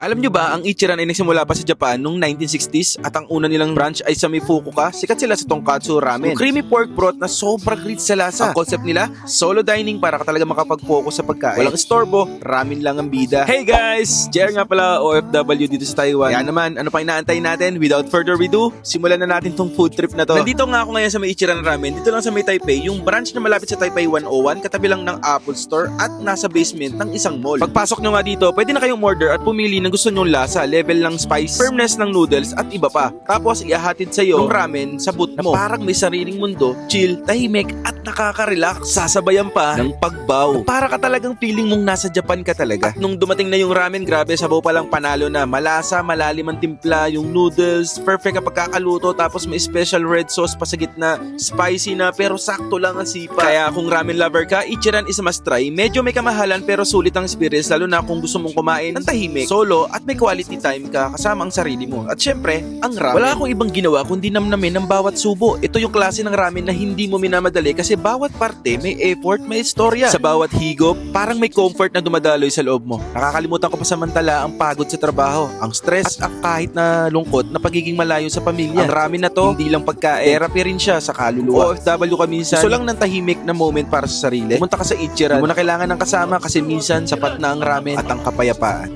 Alam nyo ba, ang Ichiran ay nagsimula pa sa Japan noong 1960s at ang una nilang branch ay sa Fukuoka. Sikat sila sa Tonkatsu Ramen. Yung creamy pork broth na sobrang rich sa lasa. Ang concept nila, solo dining para ka talaga makapag-focus sa pagkain. Walang istorbo, ramen lang ang bida. Hey guys! JR nga pala, OFW dito sa Taiwan. Kaya naman, ano pa inaantay natin? Without further ado, simulan na natin tong food trip na to. Nandito nga ako ngayon sa may Ichiran Ramen. Dito lang sa may Taipei, yung branch na malapit sa Taipei 101, katabi lang ng Apple Store at nasa basement ng isang mall. Pagpasok nyo nga dito, pwede na kayong order at pumili ng gusto nyong lasa, level ng spice, firmness ng noodles at iba pa. Tapos ihahatid sa iyo ang ramen sa boot mo. Parang may sariling mundo, chill, tahimik at nakaka-relax. Sasabayan pa ng pagbaw. Para ka talagang feeling mong nasa Japan ka talaga. At nung dumating na yung ramen, grabe, sabaw pa lang panalo na. Malasa, malalim ang timpla, yung noodles, perfect kapag kakaluto, tapos may special red sauce pa sa gitna. Spicy na pero sakto lang ang sipa. Kaya kung ramen lover ka, Ichiran is a must try. Medyo may kamahalan pero sulit ang experience, lalo na kung gusto mong kumain ng tahimik, solo at may quality time ka kasama ang sarili mo. At syempre, ang ramen. Wala akong ibang ginawa kundi namnamin ang bawat subo. Ito yung klase ng ramen na hindi mo minamadali kasi bawat parte may effort, may istorya. Sa bawat higop, parang may comfort na dumadaloy sa loob mo. Nakakalimutan ko pa samantala ang pagod sa trabaho, ang stress at ang kahit na lungkot na pagiging malayo sa pamilya. Ang ramen na to, hindi lang pagkain, therapy rin siya sa kaluluwa. OFW ka minsan, gusto lang ng tahimik na moment para sa sarili. Pumunta ka sa Ichiran, hindi mo na kailangan ng kasama kasi minsan sapat na ang ramen at ang kapayapaan.